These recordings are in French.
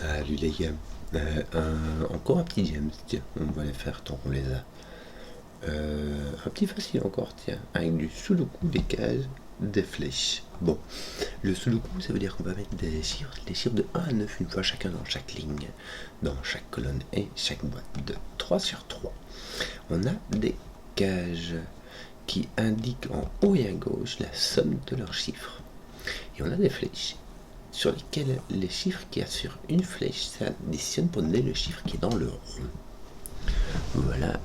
Salut les gars. Encore un petit James, tiens, on va les faire tant qu'on les a. Un petit facile encore, tiens, avec du sudoku, des cases, des flèches. Bon, le sudoku, ça veut dire qu'on va mettre des chiffres de 1 à 9 une fois chacun dans chaque ligne, dans chaque colonne et chaque boîte de 3 sur 3. On a des cages qui indiquent en haut et à gauche la somme de leurs chiffres. Et on a des flèches sur lesquels les chiffres qui a sur une flèche s'additionnent pour donner le chiffre qui est dans le rond. Voilà.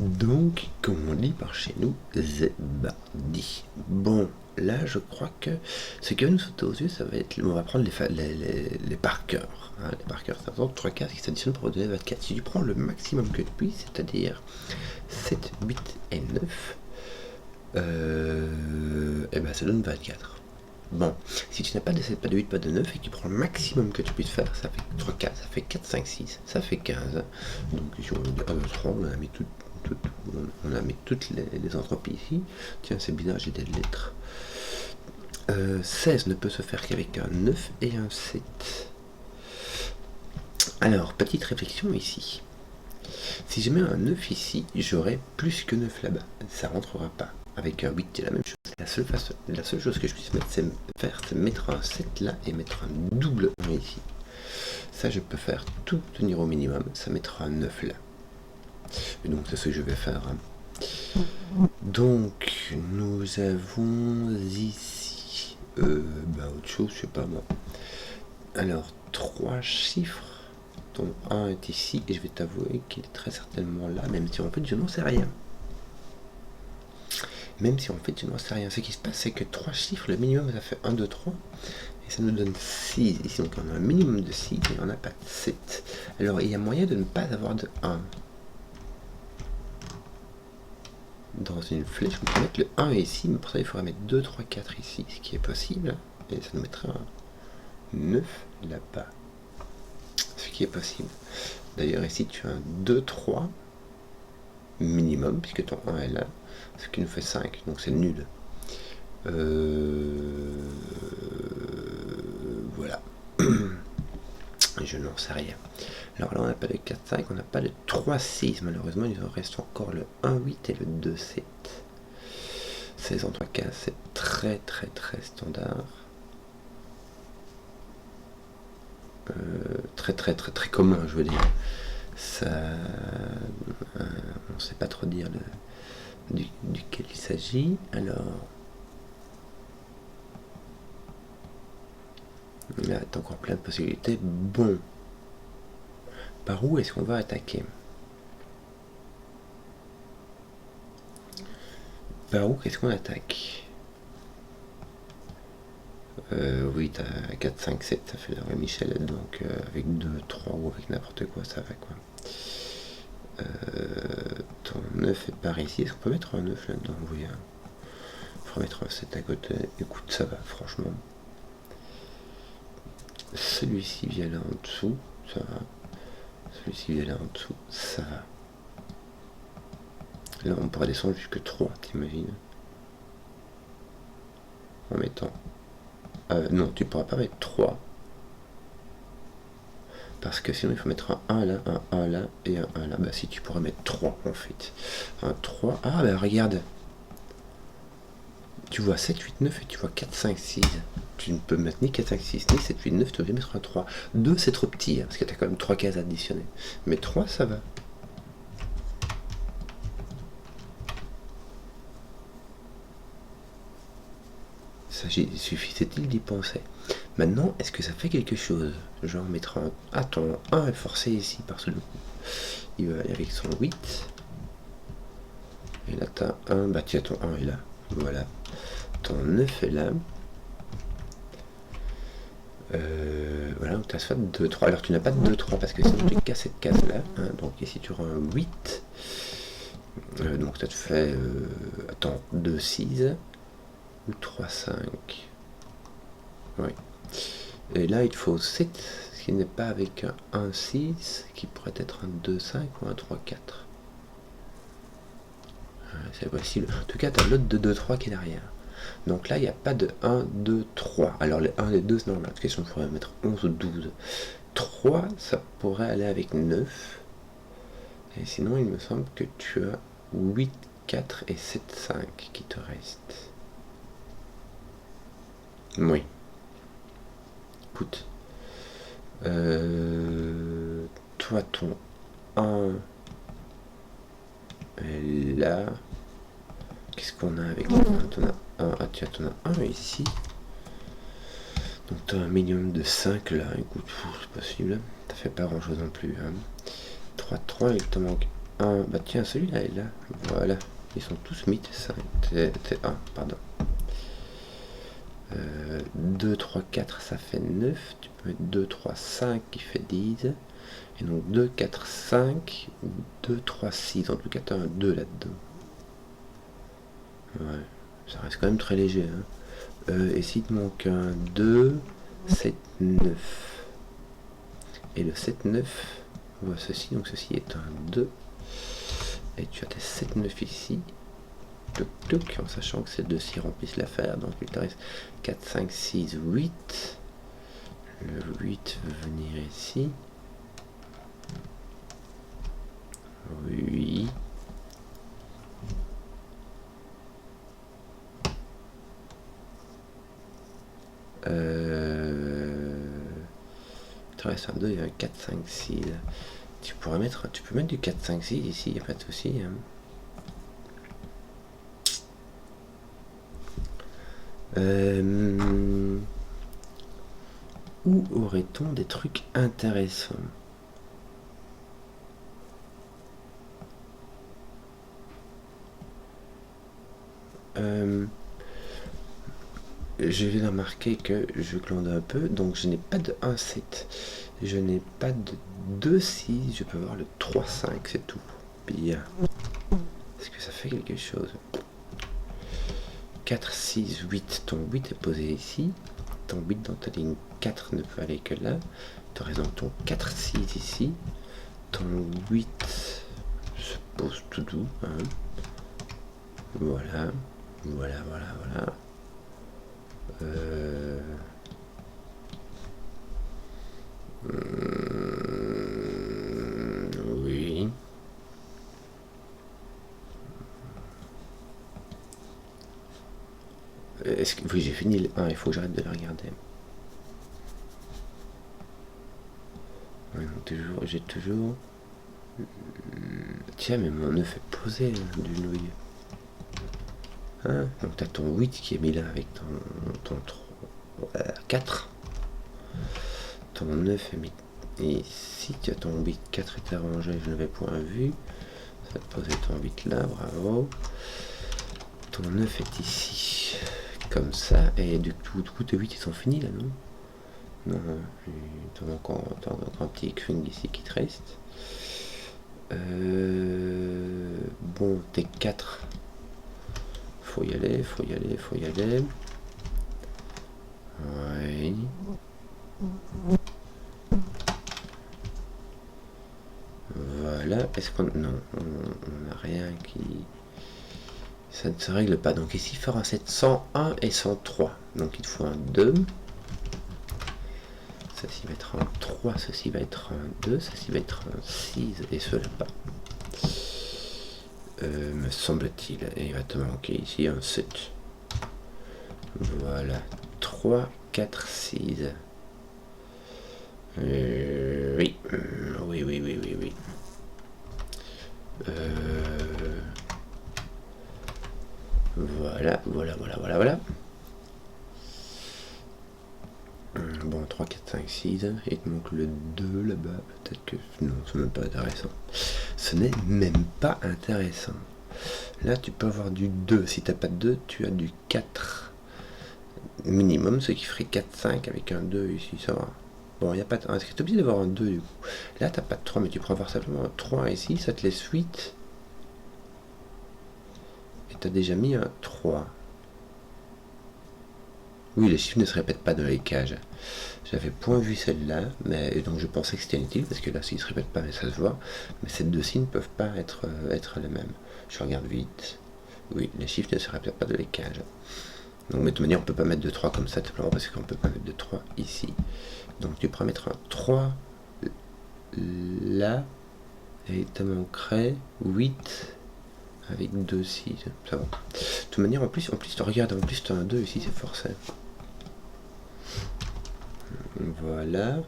Donc, comme on dit par chez nous, zébadi. Bon, là, je crois que ce qui va nous sauter aux yeux, ça va être, on va prendre les par cœur. Hein, les par cœur, c'est 3 cases qui s'additionnent pour vous donner 24. Si tu prends le maximum que tu puisses, c'est-à-dire 7, 8 et 9, et ben ça donne 24. Bon, si tu n'as pas de 7, pas de 8, pas de 9 et que tu prends le maximum que tu puisses faire, ça fait 3, 4, ça fait 4, 5, 6, ça fait 15. Donc si on dit 1, 2, 3, on a mis toutes les entropies ici. Tiens, c'est bizarre, j'ai des lettres. 16 ne peut se faire qu'avec un 9 et un 7. Alors, petite réflexion ici. Si je mets un 9 ici, j'aurai plus que 9 là-bas. Ça rentrera pas. Avec un 8, c'est la même chose. La seule chose que je puisse mettre, c'est mettre un 7 là et mettre un double 1 ici. Ça, je peux faire tout tenir au minimum. Ça mettra un 9 là. Et donc, c'est ce que je vais faire. Donc, nous avons ici... autre chose, je sais pas moi. Alors, 3 chiffres. Dont 1 est ici. Et je vais t'avouer qu'il est très certainement là. Même si en fait, je n'en sais rien. Même si en fait je n'en sais rien. Ce qui se passe, c'est que 3 chiffres, le minimum ça fait 1, 2, 3, et ça nous donne 6. Ici, donc on a un minimum de 6 et on n'a pas de 7. Alors il y a moyen de ne pas avoir de 1. Dans une flèche, on peut mettre le 1 ici, mais pour ça il faudrait mettre 2, 3, 4 ici, ce qui est possible. Et ça nous mettrait un 9 là-bas. Ce qui est possible. D'ailleurs ici tu as un 2, 3 minimum, puisque ton 1 est là. Ce qui nous fait 5, donc c'est nul. Voilà. Je n'en sais rien. Alors là, on n'a pas de 4, 5, on n'a pas de 3, 6. Malheureusement, il en reste encore le 1, 8 et le 2, 7. 16 en 3 cases, c'est très standard. Très commun, je veux dire. Ça, on ne sait pas trop dire duquel il s'agit. Alors là, t'as encore plein de possibilités. Bon, par où est-ce qu'on va attaquer? Par où qu'est-ce qu'on attaque? Oui, t'as 4, 5, 7, ça fait la vraie Michel, donc avec 2, 3 ou avec n'importe quoi, ça va quoi. Ton 9 est par ici. Est-ce qu'on peut mettre un 9 là-dedans? Oui, il faudra mettre un 7 à côté. Écoute, ça va, franchement. Celui-ci vient là en dessous, ça va. Celui-ci vient là en dessous, ça va. Là, on pourra descendre jusque 3, t'imagines? En mettant... non, tu pourras pas mettre 3. Parce que sinon il faut mettre un 1 là, un 1 là et un 1 là. Bah si, tu pourrais mettre 3 en fait. Un 3. Ah bah regarde. Tu vois 7, 8, 9 et tu vois 4, 5, 6. Tu ne peux mettre ni 4, 5, 6, ni 7, 8, 9, tu devrais mettre un 3. 2 c'est trop petit, hein, parce que tu as quand même 3 cases additionnées. Mais 3 ça va. Il suffisait-il d'y penser. Maintenant, est-ce que ça fait quelque chose? Genre mettre un... Ah, ton 1 est forcé ici par ce coup. Il va aller avec son 8. Et là, t'as 1. Bah tiens, ton 1 est là. Voilà. Ton 9 est là. Voilà, donc tu as soit 2, 3. Alors tu n'as pas de 2, 3 parce que sinon tu casses cette case là. Hein, donc ici tu auras un 8. Donc ça te fait... attends, 2, 6. Ou 3, 5. Oui. Et là, il te faut 7, ce qui n'est pas avec un 1, 6, qui pourrait être un 2, 5 ou un 3, 4. C'est possible. En tout cas, tu as l'autre de 2, 3 qui est derrière. Donc là, il n'y a pas de 1, 2, 3. Alors les 1 et 2, c'est normal. La question, il faudrait mettre 11 ou 12. 3, ça pourrait aller avec 9. Et sinon, il me semble que tu as 8, 4 et 7, 5 qui te restent. Oui. Écoute. Toi, ton 1 est là. Qu'est-ce qu'on a avec ton 1? T'en as 1. Ah, tu as ton 1 ici. Donc tu as un minimum de 5 là. Écoute, c'est possible. Ça fait pas grand chose non plus. Hein. 3, 3, il te manque 1. Bah tiens, celui-là est là. Voilà. Ils sont tous mis, t'es 5. T'es 1, pardon. 2, 3, 4, ça fait 9. Tu peux mettre 2, 3, 5 qui fait 10. Et donc 2, 4, 5. 2, 3, 6. En tout cas, tu as un 2 là-dedans. Ouais. Ça reste quand même très léger. Hein. Et s'il te manque un 2, 7, 9. Et le 7, 9, on voit ceci. Donc ceci est un 2. Et tu as tes 7, 9 ici. Touc, touc, en sachant que ces deux-ci remplissent l'affaire. Donc il te reste 4, 5, 6, 8. Le 8 veut venir ici. Oui. Il te reste un 2 et un 4, 5, 6. Tu peux mettre du 4, 5, 6 ici, il n'y a pas de souci. Hein. Où aurait-on des trucs intéressants? Je viens de remarquer que je glande un peu, donc je n'ai pas de 1, 7. Je n'ai pas de 2, 6. Je peux avoir le 3, 5, c'est tout. Bien. Est-ce que ça fait quelque chose? 4, 6, 8. Ton 8 est posé ici. Ton 8 dans ta ligne 4 ne peut aller que là. Tu aurais donc ton 4, 6 ici. Ton 8 se pose tout doux. Hein. Voilà. Voilà, voilà, voilà. Oui. Est-ce que oui, j'ai fini le 1, il faut que j'arrête de le regarder. Ouais, j'ai toujours. Tiens, mais mon 9 est posé hein, du nouille. Hein, donc tu as ton 8 qui est mis là avec ton 4. Ton 9 est mis ici. Tu as ton 8, 4 est arrangé, je n'avais point vu. Ça va te poser ton 8 là, bravo. Ton 9 est ici. Comme ça. Et du coup tes 8 ils sont finis là, non? Non, tu as encore un petit queen ici qui te reste. Bon, t'es 4. Faut y aller, faut y aller, faut y aller. Oui. Voilà. Est-ce qu'on... Non, on n'a rien qui... Ça ne se règle pas. Donc ici, il fera 101 et 103. Donc il te faut un 2. Ceci va être un 3, ceci va être un 2, ceci va être un 6 et cela pas. Me semble-t-il. Et il va te manquer ici un 7. Voilà. 3, 4, 6. Oui. Oui, oui, oui, oui, oui. Voilà, voilà, voilà, voilà, voilà. Bon, 3, 4, 5, 6. Il te manque le 2 là-bas. Peut-être que... Non, ce n'est même pas intéressant. Ce n'est même pas intéressant. Là, tu peux avoir du 2. Si tu n'as pas de 2, tu as du 4 minimum, ce qui ferait 4, 5 avec un 2 ici, ça va. Bon, il n'y a pas de... Est-ce que tu es obligé d'avoir un 2 du coup? Là, tu n'as pas de 3, mais tu pourras avoir simplement un 3 ici. Ça te laisse 8. Et tu as déjà mis un 3. Oui, les chiffres ne se répètent pas dans les cages. J'avais point vu celle-là, mais donc je pensais que c'était inutile, parce que là, s'ils ne se répètent pas, mais ça se voit. Mais ces deux-ci ne peuvent pas être les mêmes. Je regarde vite. Oui, les chiffres ne se répètent pas dans les cages. Donc, mais de toute manière, on peut pas mettre de 3 comme ça, tout simplement parce qu'on peut pas mettre de 3 ici. Donc, tu pourras mettre un 3 là, et tu manquerais 8 avec 2, 6. Ça va. De toute manière, en plus, tu regardes, en plus, tu as un 2 ici, c'est forcé. Voilà.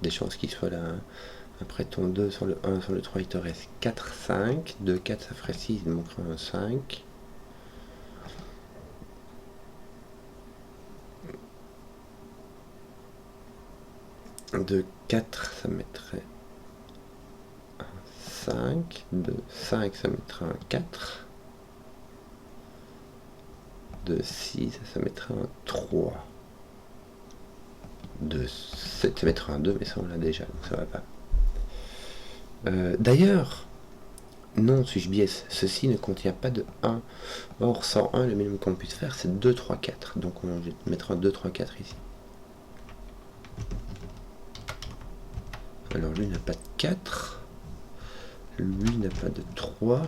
Des chances qu'il soit là. Hein. Après ton 2 sur le 1, sur le 3, il te reste 4, 5. 2, 4, ça ferait 6, il manquera un 5. De 4, ça mettrait un 5. De 5, ça mettrait un 4. De 6, ça mettrait un 3. De 7, ça mettrait un 2, mais ça on l'a déjà, donc ça va pas. D'ailleurs, non, suis-je biaise, ceci ne contient pas de 1. Or, sans 1, le minimum qu'on puisse faire, c'est 2, 3, 4. Donc on mettra 2, 3, 4 ici. Alors lui n'a pas de 4. Lui n'a pas de 3.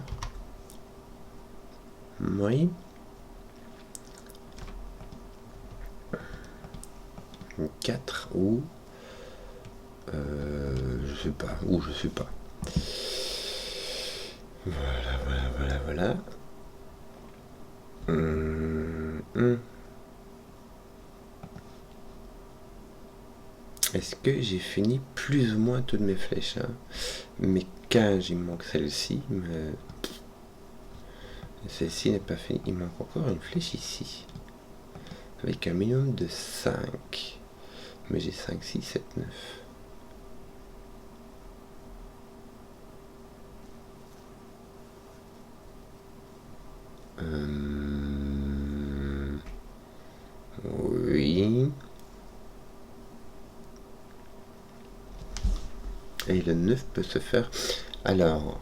Oui. 4 ou... je sais pas. Ou je sais pas. Voilà. Est-ce que j'ai fini plus ou moins toutes mes flèches hein. Mes 15, il me manque celle-ci, mais celle-ci n'est pas finie. Il manque encore une flèche ici, avec un minimum de 5. Mais j'ai 5, 6, 7, 9. Oui. Et le 9 peut se faire. Alors,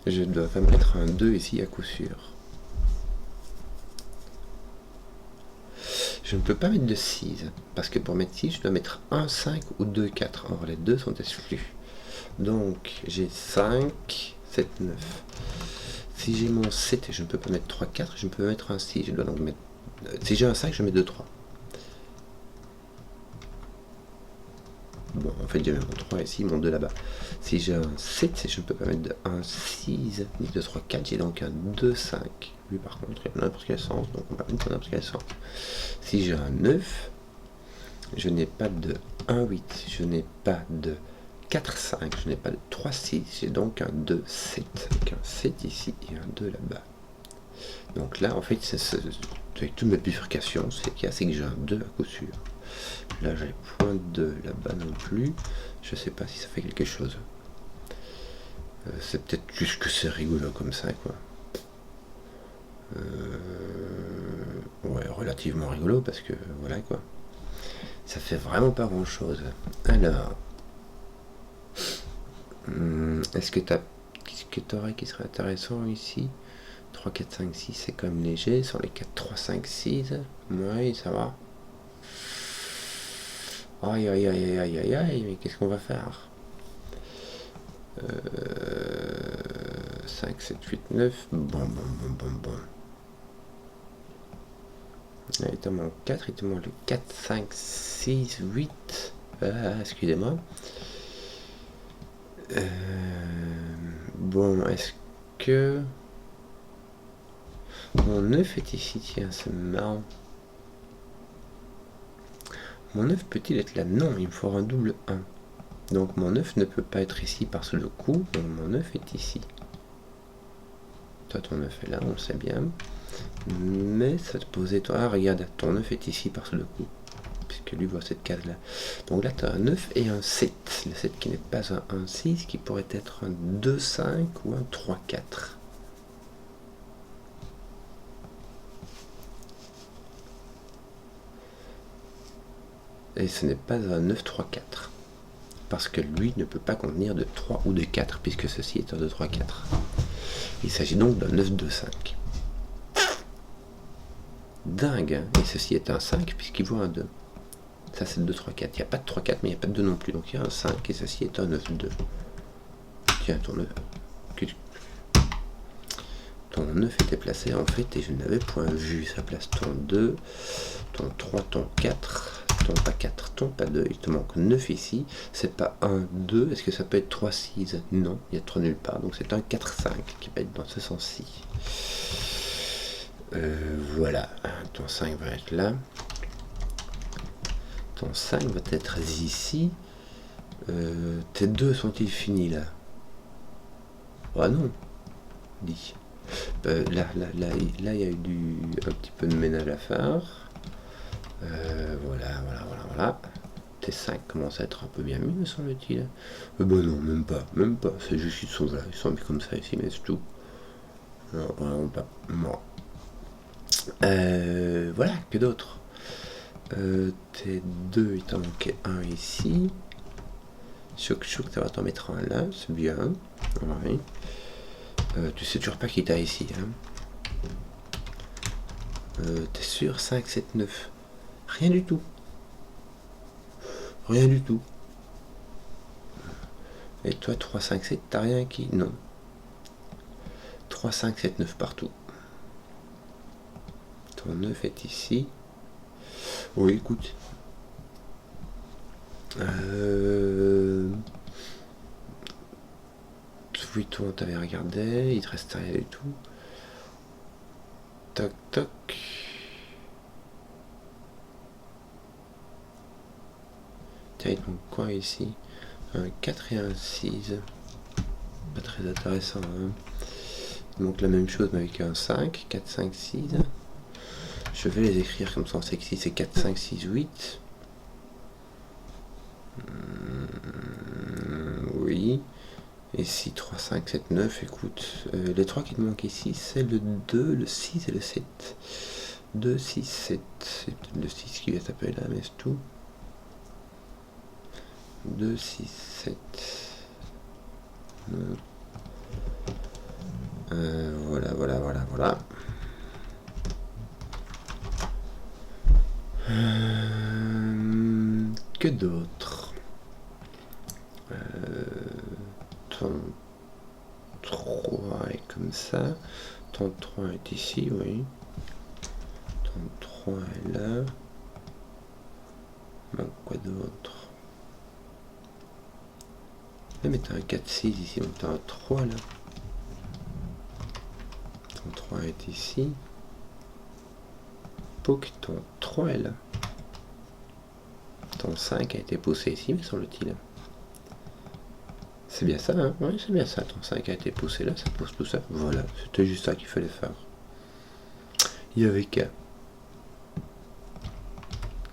je dois mettre un 2 ici à coup sûr. Je ne peux pas mettre de 6, parce que pour mettre 6, je dois mettre 1, 5 ou 2, 4. Or, les deux sont exclus. Donc, j'ai 5, 7, 9. Si j'ai mon 7, je ne peux pas mettre 3, 4, je ne peux pas mettre un 6. Je dois donc mettre... Si j'ai un 5, je mets 2, 3. Bon, en fait, j'ai mon 3 ici, mon 2 là-bas. Si j'ai un 7, je ne peux pas mettre de 1, 6, ni 2, 3, 4. J'ai donc un 2, 5. Lui, par contre, il y a n'importe quel sens, donc on va mettre n'importe quel sens. Si j'ai un 9, je n'ai pas de 1, 8. Je n'ai pas de 4, 5. Je n'ai pas de 3, 6. J'ai donc un 2, 7. Avec un 7 ici et un 2 là-bas. Donc là, en fait, avec toute ma bifurcation, c'est qu'il y a, c'est que j'ai un 2 à coup sûr. Là, j'ai point 2 là-bas non plus. Je sais pas si ça fait quelque chose. C'est peut-être juste que c'est rigolo comme ça, quoi. Ouais, relativement rigolo parce que voilà, quoi. Ça fait vraiment pas grand-chose. Alors, est-ce que tu aurais qui serait intéressant ici? 3, 4, 5, 6, c'est quand même léger. Sur les 4, 3, 5, 6, ouais, ça va. Aïe, aïe, aïe, aïe, aïe, aïe, mais qu'est-ce qu'on va faire 5, 7, 8, 9. Bon. Là, il te manque 4, il te manque le 4, 5, 6, 8. Excusez-moi. Bon, est-ce que... Mon 9 est ici, tiens, c'est marrant. Mon 9 peut-il être là? Non, il me faut un double 1. Donc mon 9 ne peut pas être ici parce le coup, donc mon 9 est ici. Toi, ton 9 est là, on le sait bien. Mais ça te posait, toi, regarde, ton 9 est ici parce le coup. Puisque lui voit cette case-là. Donc là, tu as un 9 et un 7. Le 7 qui n'est pas un 1, 6, qui pourrait être un 2, 5 ou un 3, 4. Et ce n'est pas un 9, 3, 4. Parce que lui ne peut pas contenir de 3 ou de 4, puisque ceci est un 2, 3, 4. Il s'agit donc d'un 9, 2, 5. Dingue, hein. Et ceci est un 5, puisqu'il vaut un 2. Ça, c'est le 2, 3, 4. Il n'y a pas de 3, 4, mais il n'y a pas de 2 non plus. Donc il y a un 5, et ceci est un 9, 2. Tiens, ton 9. ton 9 était placé en fait et je n'avais point vu. Ça place ton 2, ton 3, ton 4, ton pas 4, ton pas 2. Il te manque 9 ici. C'est pas 1, 2. Est-ce que ça peut être 3, 6? Non, il y a 3 nulle part. Donc c'est un 4, 5 qui va être dans ce sens-ci. Voilà. Ton 5 va être là. Ton 5 va être ici. Tes 2 sont-ils finis là? Ah non. Dis. Là, il y a eu un petit peu de ménage à faire. Voilà. T5 commence à être un peu bien mis, me semble-t-il. Bon non, même pas. C'est juste qu'ils sont là. Ils sont mis comme ça ici, mais c'est tout. Non, vraiment pas. Non. Voilà, que d'autres. T2, il t'en manquait un ici. Choc, ça va t'en mettre un là, c'est bien. Oui. Tu sais toujours pas qui t'a ici. Hein. T'es sûr? 5, 7, 9. Rien du tout. Et toi, 3, 5, 7, t'as rien qui? Non. 3, 5, 7, 9 partout. Ton 9 est ici. Oui, écoute. Oui, toi, t'avais regardé. Il te reste rien du tout. Toc, toc. Tiens, il te manque quoi ici? Un 4 et un 6. Pas très intéressant. Hein. Il manque la même chose mais avec un 5. 4, 5, 6. Je vais les écrire comme ça. On sait que si c'est 4, 5, 6, 8. Oui. Et si 3, 5, 7, 9, écoute. Les 3 qui te manquent ici, c'est le 2, le 6 et le 7. 2, 6, 7. C'est peut-être le 6 qui va taper là, mais c'est tout. 2, 6, 7. Voilà. Que d'autre? Ton 3 est comme ça. Ton 3 est ici, oui. Ton 3 est là. Bon, quoi d'autre? Mais t'as un 4, 6 ici, donc t'as un 3 là. Ton 3 est ici. Pouc, ton 3 est là. Ton 5 a été poussé ici, me semble-t-il. C'est bien ça, hein? Oui, c'est bien ça. Ton 5 a été poussé là, ça pousse tout ça. Voilà, c'était juste ça qu'il fallait faire. Il y avait qu'à.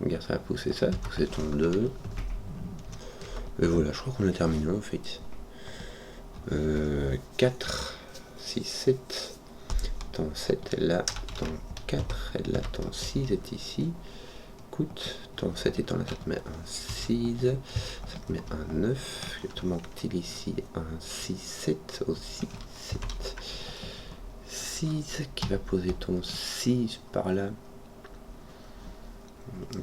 Regarde, ça a poussé ça, pousser ton 2. Et voilà, je crois qu'on a terminé en fait. 4, 6, 7. Ton 7 est là, ton 4 est là, ton 6 est ici. Écoute, ton 7 étant là, ça te met un 6, ça te met un 9. Que te manque-t-il ici? Un 6, 7 aussi. 7. 6 qui va poser ton 6 par là.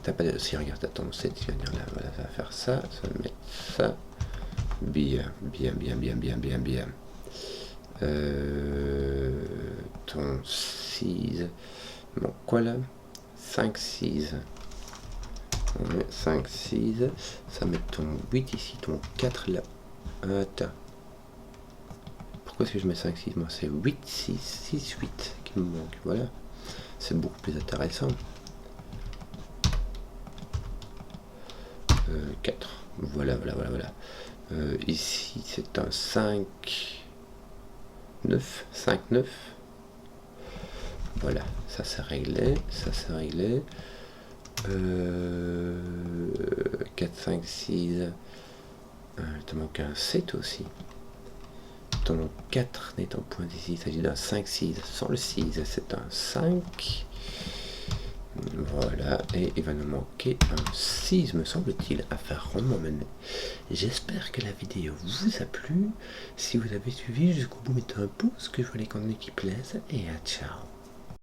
T'as pas de... Si regarde, t'as ton 7 qui va venir là, voilà, ça va faire ça, ça va mettre ça. Bien. Ton 6. Bon, quoi là? 5, 6. Ouais, 5, 6. Ça met ton 8 ici, ton 4 là. Attends. Pourquoi est-ce que je mets 5, 6? Moi, c'est 8, 6, 6, 8 qui me manque. Voilà. C'est beaucoup plus intéressant. 4. Voilà. Ici, c'est un 5, 9. 5, 9. Voilà, ça c'est réglé. 4, 5, 6. Il te manque un 7 aussi. Ton 4 n'est en point ici. Il s'agit d'un 5, 6. Sans le 6, c'est un 5. Voilà, et il va nous manquer un 6, me semble-t-il, à faire rondement mener. J'espère que la vidéo vous a plu. Si vous avez suivi jusqu'au bout, mettez un pouce, que je vois les contenus qui plaisent, et à ciao.